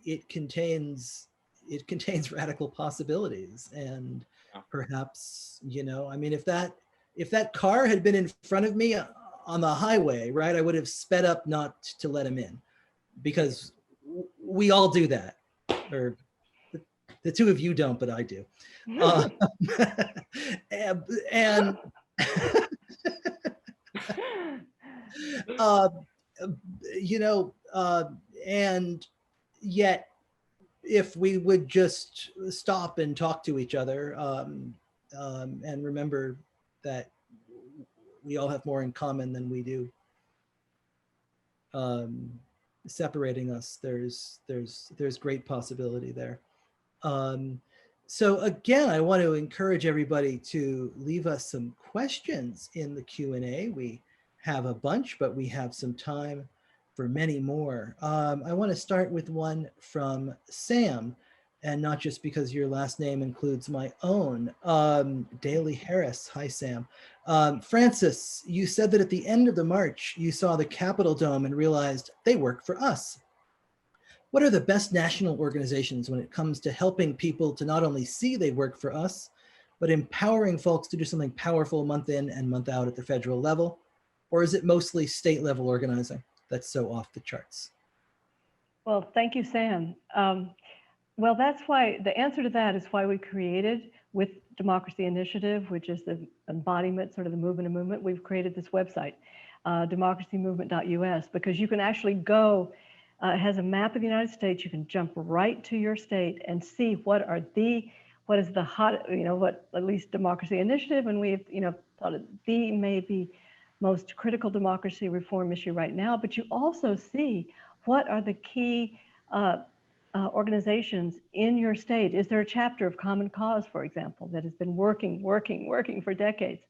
it contains radical possibilities. And perhaps, you know, I mean, if that car had been in front of me on the highway, right, I would have sped up not to let him in, because we all do that. Or the two of you don't, but I do. And you know, and yet, if we would just stop and talk to each other, and remember that we all have more in common than we do separating us, there's great possibility there. So again, I want to encourage everybody to leave us some questions in the Q&A. We have a bunch, but we have some time for many more. I want to start with one from Sam, and not just because your last name includes my own. Daley Harris. Hi, Sam. Francis, you said that at the end of the march, you saw the Capitol Dome and realized they work for us. What are the best national organizations when it comes to helping people to not only see they work for us, but empowering folks to do something powerful month in and month out at the federal level? Or is it mostly state level organizing that's so off the charts?
Well, thank you, Sam. Well, that's why, the answer to that is why we created, with Democracy Initiative, which is the embodiment, sort of the movement of movement, we've created this website, democracymovement.us, because you can actually go, it has a map of the United States. You can jump right to your state and see what is the hot, you know, what at least Democracy Initiative, and we've, you know, thought it the maybe most critical democracy reform issue right now, but you also see what are the key organizations in your state. Is there a chapter of Common Cause, for example, that has been working for decades?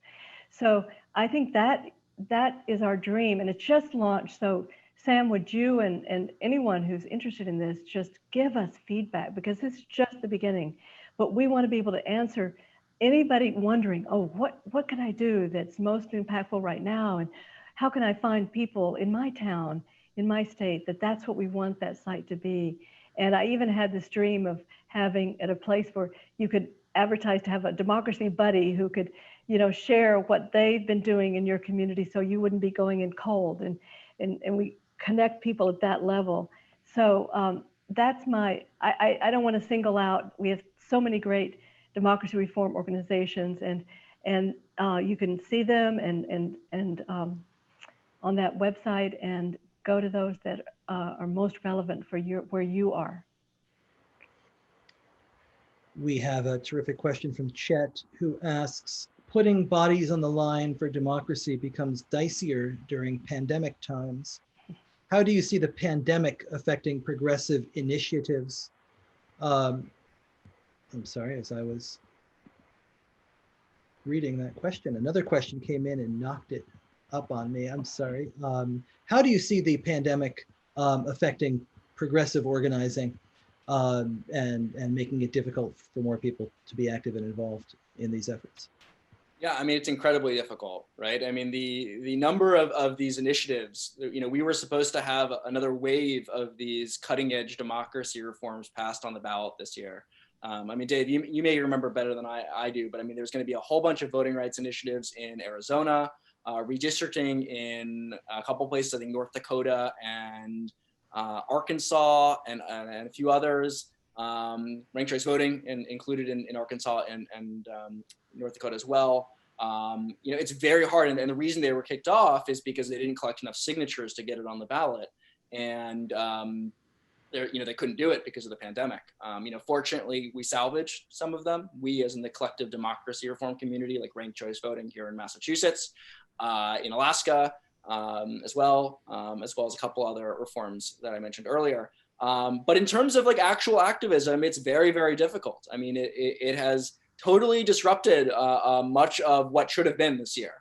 So I think that is our dream, and it's just launched. So Sam, would you and anyone who's interested in this just give us feedback, because this is just the beginning. But we want to be able to answer anybody wondering, oh, what can I do that's most impactful right now? And how can I find people in my town, in my state, that's what we want that site to be? And I even had this dream of having at a place where you could advertise to have a democracy buddy who could, you know, share what they've been doing in your community, so you wouldn't be going in cold. And we connect people at that level. So that's my, I don't want to single out. We have so many great democracy reform organizations, and you can see them and on that website, and go to those that are most relevant for where you are.
We have a terrific question from Chet, who asks, putting bodies on the line for democracy becomes dicier during pandemic times. How do you see the pandemic affecting progressive initiatives? I'm sorry, as I was reading that question, another question came in and knocked it up on me. I'm sorry. How do you see the pandemic affecting progressive organizing and making it difficult for more people to be active and involved in these efforts?
Yeah, I mean, it's incredibly difficult, right? I mean, the number of these initiatives, you know, we were supposed to have another wave of these cutting edge democracy reforms passed on the ballot this year. I mean, Dave, you may remember better than I do, but I mean, there's going to be a whole bunch of voting rights initiatives in Arizona, redistricting in a couple places, I think North Dakota and Arkansas, and a few others. Ranked choice voting included in Arkansas and North Dakota as well. You know, it's very hard, and the reason they were kicked off is because they didn't collect enough signatures to get it on the ballot. And they couldn't do it because of the pandemic. Fortunately, we salvaged some of them. We, as in the collective democracy reform community, like ranked choice voting here in Massachusetts, in Alaska, as well as a couple other reforms that I mentioned earlier. But in terms of like actual activism, it's very, very difficult. I mean, it has totally disrupted much of what should have been this year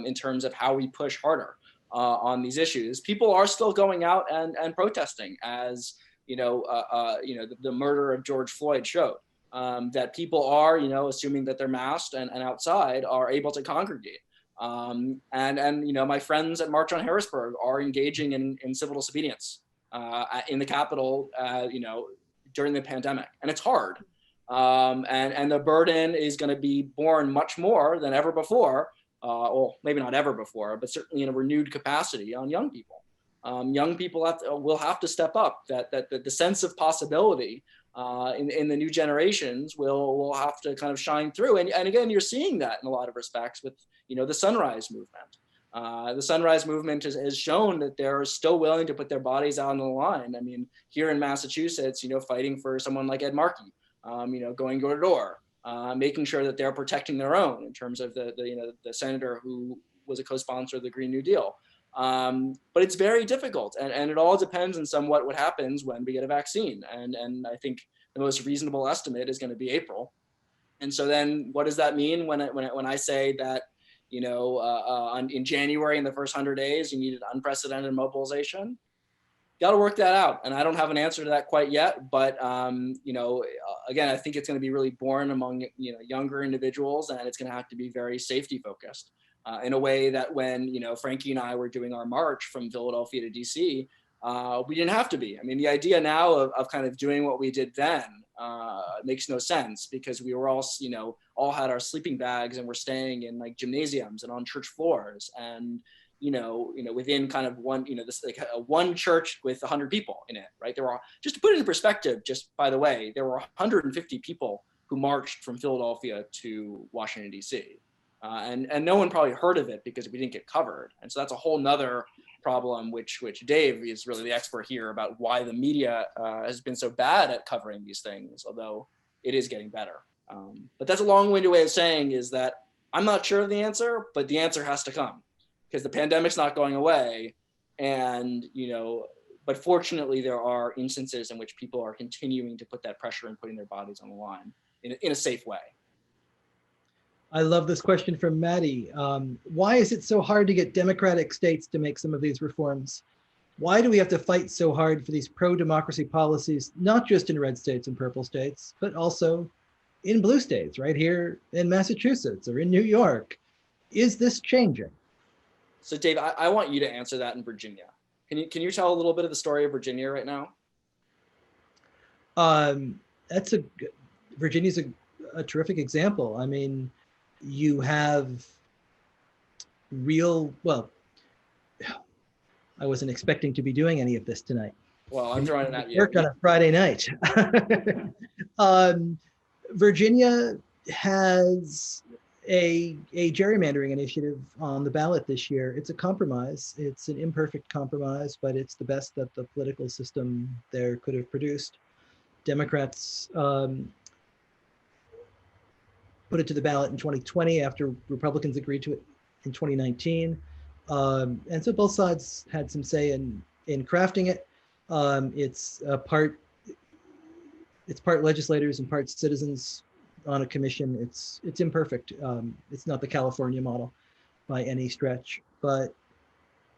in terms of how we push harder on these issues. People are still going out and protesting, as the murder of George Floyd showed, that people are, assuming that they're masked and outside, are able to congregate. And my friends at March on Harrisburg are engaging in civil disobedience in the Capitol, during the pandemic, and it's hard. And the burden is going to be borne much more than ever before. Well, maybe not ever before, but certainly in a renewed capacity on young people. Young people will have to step up. That the sense of possibility in the new generations will have to kind of shine through. And again, you're seeing that in a lot of respects with the Sunrise Movement. The Sunrise Movement has shown that they're still willing to put their bodies out on the line. I mean, here in Massachusetts, fighting for someone like Ed Markey, going door to door. Making sure that they're protecting their own in terms of the senator who was a co-sponsor of the Green New Deal. But it's very difficult, and it all depends on somewhat what happens when we get a vaccine. And I think the most reasonable estimate is going to be April. And so then, what does that mean when I say that in January, in the first 100 days, you needed unprecedented mobilization? Got to work that out, and I don't have an answer to that quite yet. But again, I think it's going to be really born among younger individuals, and it's going to have to be very safety focused in a way that when Frankie and I were doing our march from Philadelphia to DC, we didn't have to be. I mean, the idea now of kind of doing what we did then makes no sense, because we were all had our sleeping bags and we're staying in like gymnasiums and on church floors, and within kind of one, this like one church with 100 people in it, right? There were, just to put it in perspective, just by the way, there were 150 people who marched from Philadelphia to Washington, D.C. And no one probably heard of it because we didn't get covered. And so that's a whole nother problem, which Dave is really the expert here about why the media has been so bad at covering these things, although it is getting better. But that's a long-winded way of saying is that I'm not sure of the answer, but the answer has to come, because the pandemic's not going away. And, but fortunately there are instances in which people are continuing to put that pressure and putting their bodies on the line in a safe way.
I love this question from Maddie. Why is it so hard to get democratic states to make some of these reforms? Why do we have to fight so hard for these pro-democracy policies, not just in red states and purple states, but also in blue states, right here in Massachusetts or in New York? Is this changing?
So Dave, I want you to answer that in Virginia. Can you tell a little bit of the story of Virginia right now?
Virginia's a terrific example. I mean, you have well, I wasn't expecting to be doing any of this tonight.
Well, I'm throwing it at you.
Work on a Friday night. Virginia has a gerrymandering initiative on the ballot this year. It's a compromise. It's an imperfect compromise, but it's the best that the political system there could have produced. Democrats put it to the ballot in 2020 after Republicans agreed to it in 2019. And so both sides had some say in crafting it. It's part legislators and part citizens on a commission. It's imperfect. It's not the California model by any stretch, but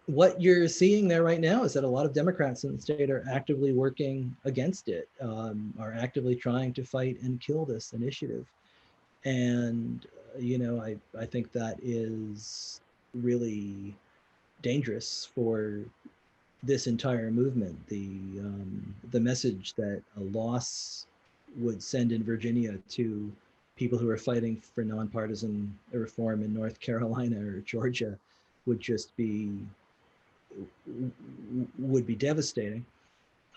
what you're seeing there right now is that a lot of Democrats in the state are actively working against it, are actively trying to fight and kill this initiative. And, I think that is really dangerous for this entire movement. The message that a loss would send in Virginia to people who are fighting for nonpartisan reform in North Carolina or Georgia would be devastating.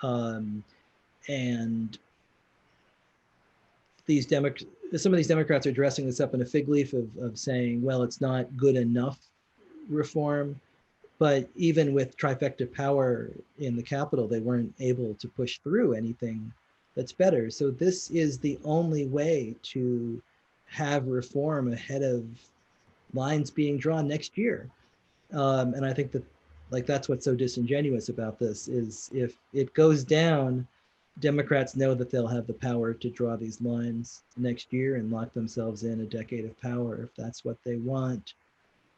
And some of these Democrats are dressing this up in a fig leaf of saying, well, it's not good enough reform. But even with trifecta power in the Capitol, they weren't able to push through anything that's better. So this is the only way to have reform ahead of lines being drawn next year. And I think that that's what's so disingenuous about this is if it goes down, Democrats know that they'll have the power to draw these lines next year and lock themselves in a decade of power if that's what they want.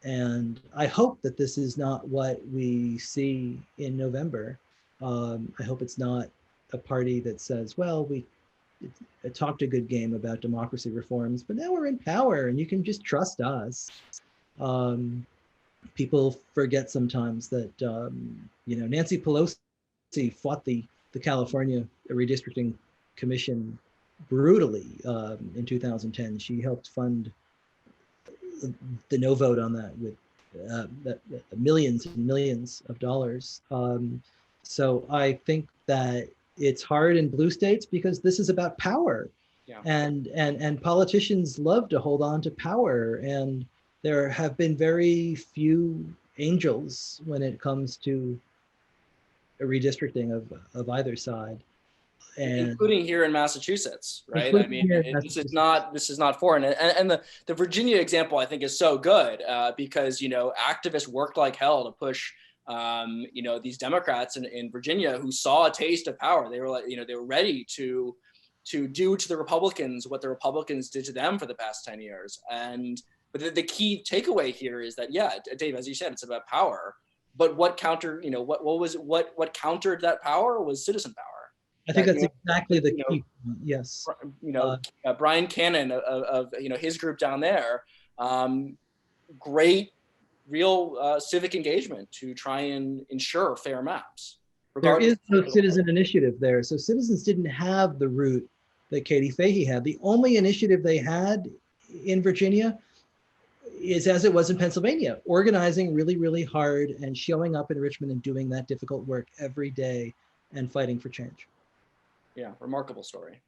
And I hope that this is not what we see in November. I hope it's not a party that says, well, we talked a good game about democracy reforms, but now we're in power and you can just trust us. People forget sometimes that, Nancy Pelosi fought the California Redistricting Commission brutally in 2010. She helped fund the no vote on that with millions and millions of dollars. So I think that it's hard in blue states because this is about power.
Yeah.
And politicians love to hold on to power, and there have been very few angels when it comes to a redistricting of either side. And
including here in Massachusetts, right? I mean, this is not foreign. And the Virginia example, I think, is so good because, activists worked like hell to push, these Democrats in Virginia who saw a taste of power. They were like, they were ready to do to the Republicans what the Republicans did to them for the past 10 years. But the key takeaway here is that, yeah, Dave, as you said, it's about power. But what countered that power was citizen power.
I think that's exactly the key. Yes.
Brian Cannon of his group down there, great, real civic engagement to try and ensure fair maps.
There is no citizen initiative there. So citizens didn't have the route that Katie Fahey had. The only initiative they had in Virginia is as it was in Pennsylvania, organizing really, really hard and showing up in Richmond and doing that difficult work every day and fighting for change.
Yeah, remarkable story.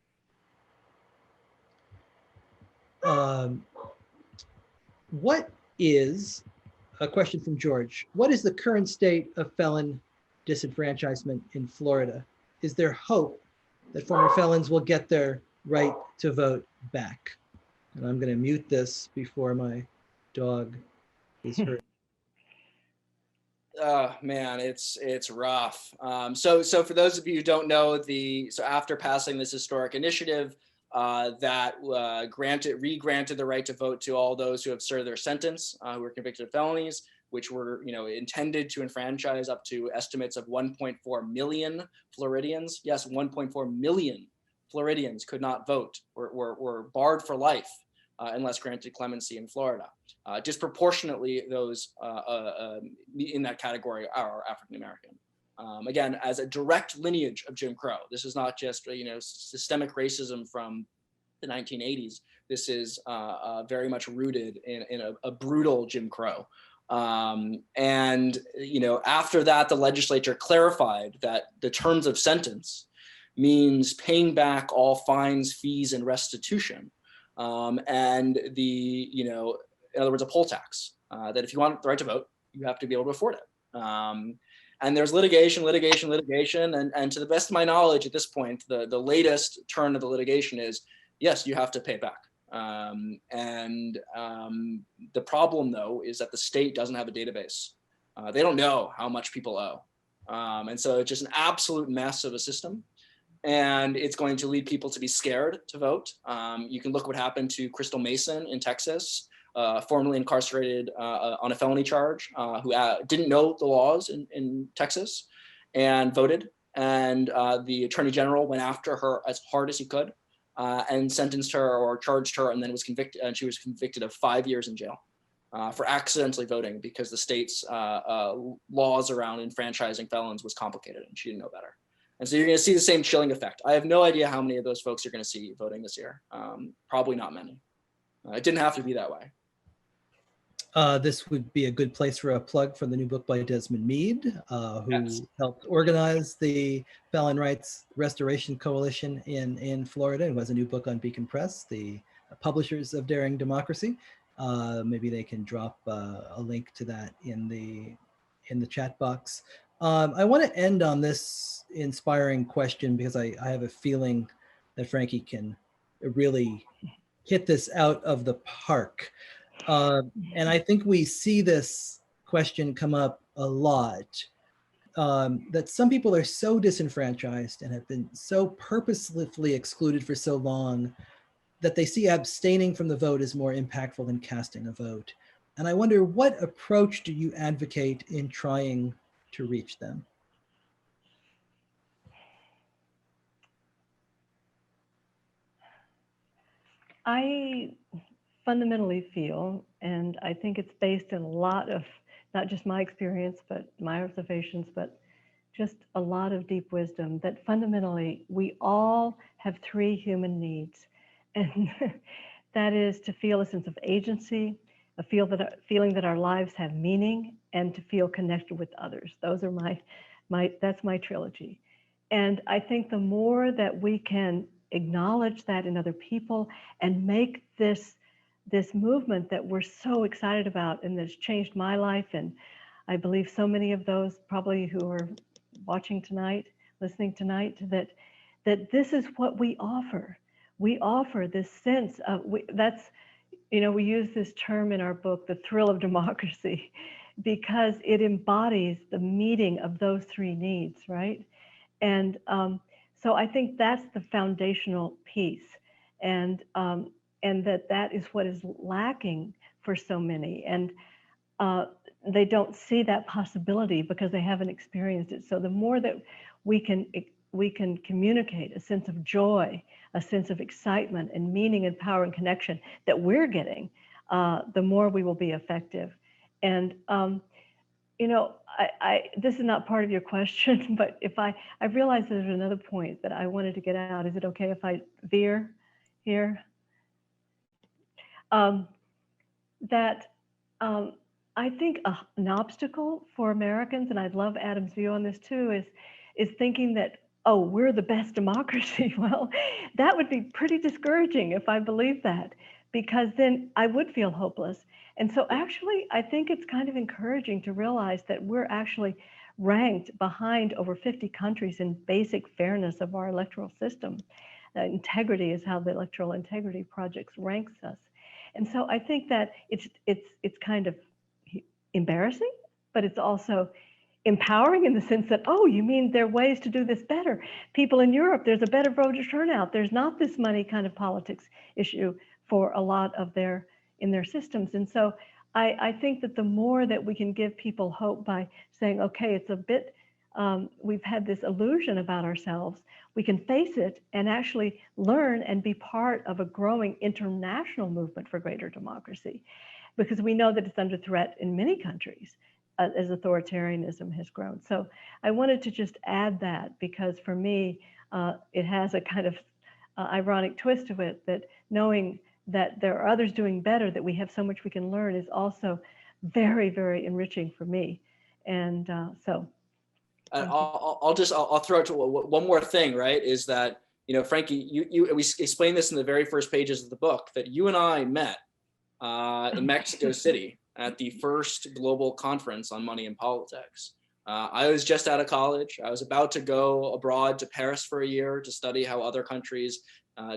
What is, a question from George, what is the current state of felon disenfranchisement in Florida? Is there hope that former felons will get their right to vote back? And I'm going to mute this before my dog is hurt.
Man, it's rough. So for those of you who don't know, so after passing this historic initiative that re-granted the right to vote to all those who have served their sentence, who were convicted of felonies, which were intended to enfranchise up to estimates of 1.4 million Floridians. Yes, 1.4 million Floridians could not vote, were barred for life unless granted clemency in Florida. Disproportionately, those in that category are African American. Again, as a direct lineage of Jim Crow. This is not just systemic racism from the 1980s. This is very much rooted in a brutal Jim Crow. And after that, the legislature clarified that the terms of sentence means paying back all fines, fees, and restitution. And in other words, a poll tax, that if you want the right to vote, you have to be able to afford it. And there's litigation, and to the best of my knowledge at this point, the latest turn of the litigation is, yes, you have to pay it back. The problem, though, is that the state doesn't have a database. They don't know how much people owe. And so it's just an absolute mess of a system. And it's going to lead people to be scared to vote. You can look what happened to Crystal Mason in Texas, formerly incarcerated on a felony charge, who didn't know the laws in Texas and voted. And the attorney general went after her as hard as he could and sentenced her or charged her, and then was convicted. And she was convicted of 5 years in jail for accidentally voting because the state's laws around enfranchising felons was complicated and she didn't know better. And so you're going to see the same chilling effect. I have no idea how many of those folks you're going to see voting this year. Probably not many. It didn't have to be that way.
This would be a good place for a plug for the new book by Desmond Meade, who helped organize the Felon Rights Restoration Coalition in Florida, and has a new book on Beacon Press, the publishers of Daring Democracy. Maybe they can drop a link to that in in the chat box. I want to end on this inspiring question because I have a feeling that Frankie can really hit this out of the park. And I think we see this question come up a lot, that some people are so disenfranchised and have been so purposefully excluded for so long that they see abstaining from the vote as more impactful than casting a vote. And I wonder, what approach do you advocate in trying to reach them?
I fundamentally feel, and I think it's based in a lot of, not just my experience, but my observations, but just a lot of deep wisdom, that fundamentally we all have three human needs. And that is to feel a sense of agency, a feeling that our lives have meaning, and to feel connected with others. Those are that's my trilogy. And I think the more that we can acknowledge that in other people and make this movement that we're so excited about and that's changed my life, and I believe so many of those probably who are watching tonight, listening tonight, that this is what we offer. We offer this sense of, we use this term in our book, the thrill of democracy, because it embodies the meeting of those three needs, right? And so I think that's the foundational piece, and that is what is lacking for so many, and they don't see that possibility because they haven't experienced it. So the more that we can communicate a sense of joy, a sense of excitement and meaning and power and connection that we're getting, the more we will be effective. And this is not part of your question, but I realize there's another point that I wanted to get out. Is it okay if I veer here? I think an obstacle for Americans, and I'd love Adam's view on this too, is thinking that, oh, we're the best democracy. Well, that would be pretty discouraging if I believed that, because then I would feel hopeless. And so actually, I think it's kind of encouraging to realize that we're actually ranked behind over 50 countries in basic fairness of our electoral system. Integrity is how the Electoral Integrity Project ranks us. And so I think that it's kind of embarrassing, but it's also empowering in the sense that, oh, you mean there are ways to do this better? People in Europe, there's a better voter turnout. There's not this money kind of politics issue for a lot of in their systems. And so I think that the more that we can give people hope by saying, okay, it's a bit, we've had this illusion about ourselves, we can face it and actually learn and be part of a growing international movement for greater democracy, because we know that it's under threat in many countries as authoritarianism has grown. So I wanted to just add that, because for me, it has a kind of ironic twist to it, that knowing that there are others doing better, that we have so much we can learn, is also very, very enriching for me. And so.
I'll throw out one more thing, right? Is that, Frankie, we explained this in the very first pages of the book, that you and I met in Mexico City at the first global conference on money and politics. I was just out of college. I was about to go abroad to Paris for a year to study how other countries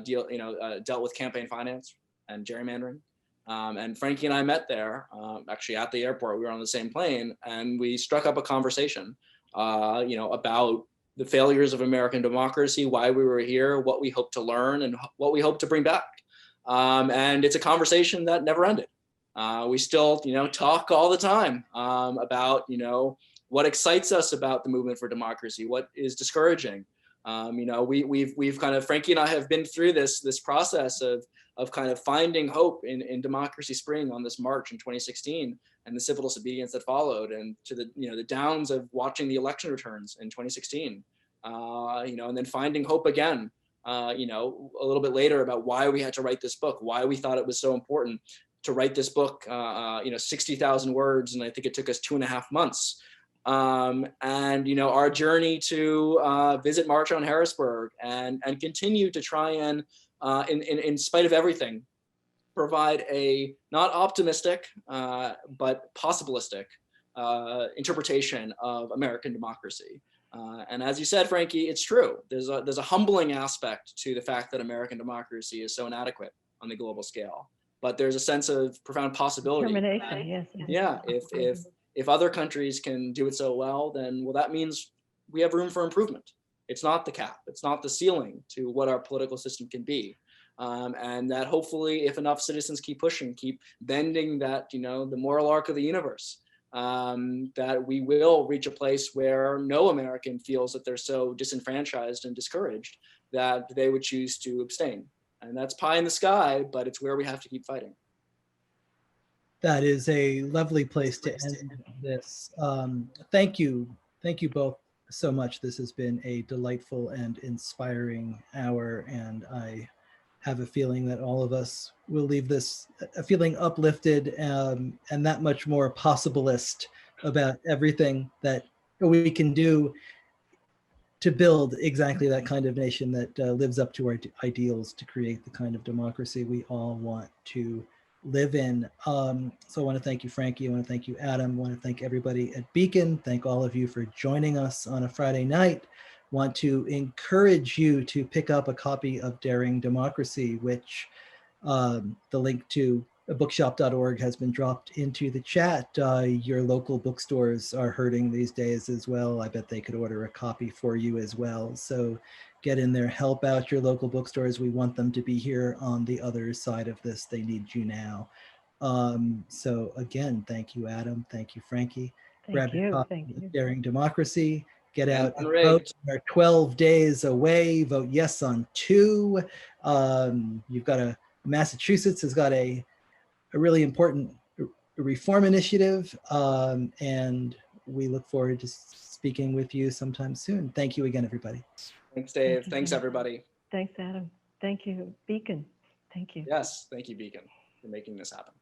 dealt with campaign finance and gerrymandering. And Frankie and I met there, actually at the airport. We were on the same plane, and we struck up a conversation, about the failures of American democracy, why we were here, what we hope to learn, and what we hope to bring back. And it's a conversation that never ended. We still, talk all the time about, what excites us about the movement for democracy, what is discouraging. We've kind of, Frankie and I have been through this process of kind of finding hope in Democracy Spring on this march in 2016 and the civil disobedience that followed, and to the downs of watching the election returns in 2016, and then finding hope again, a little bit later about why we had to write this book, why we thought it was so important to write this book, 60,000 words, and I think it took us 2.5 months. And our journey to visit March on Harrisburg and continue to try and, in spite of everything, provide a not optimistic but possibilistic interpretation of American democracy. And as you said, Frankie, it's true. There's a humbling aspect to the fact that American democracy is so inadequate on the global scale. But there's a sense of profound possibility.
Determination, yes.
Yeah, if other countries can do it so well, then that means we have room for improvement. It's not the cap, it's not the ceiling to what our political system can be. And that hopefully, if enough citizens keep pushing, keep bending that, the moral arc of the universe, that we will reach a place where no American feels that they're so disenfranchised and discouraged that they would choose to abstain. And that's pie in the sky, but it's where we have to keep fighting.
That is a lovely place to end this. Thank you both so much. This has been a delightful and inspiring hour, and I have a feeling that all of us will leave this feeling uplifted and that much more possibilist about everything that we can do to build exactly that kind of nation that lives up to our ideals, to create the kind of democracy we all want to live in. So I want to thank you, Frankie. I want to thank you, Adam. I want to thank everybody at Beacon. Thank all of you for joining us on a Friday night. Want to encourage you to pick up a copy of Daring Democracy, which the link to bookshop.org has been dropped into the chat. Your local bookstores are hurting these days as well. I bet they could order a copy for you as well. So get in there, help out your local bookstores. We want them to be here on the other side of this. They need you now. So again, thank you, Adam. Thank you, Frankie.
Thank you. Thank you.
Daring Democracy. Get out and
Unrigged.
vote. We're 12 days away. Vote yes on 2. You've got Massachusetts has got a really important reform initiative, and we look forward to speaking with you sometime soon. Thank you again, everybody.
Thanks, Dave.
Thank you,
Thanks,
Dave.
everybody.
Thanks, Adam. Thank you, Beacon. Thank you.
Yes, thank you, Beacon, for making this happen.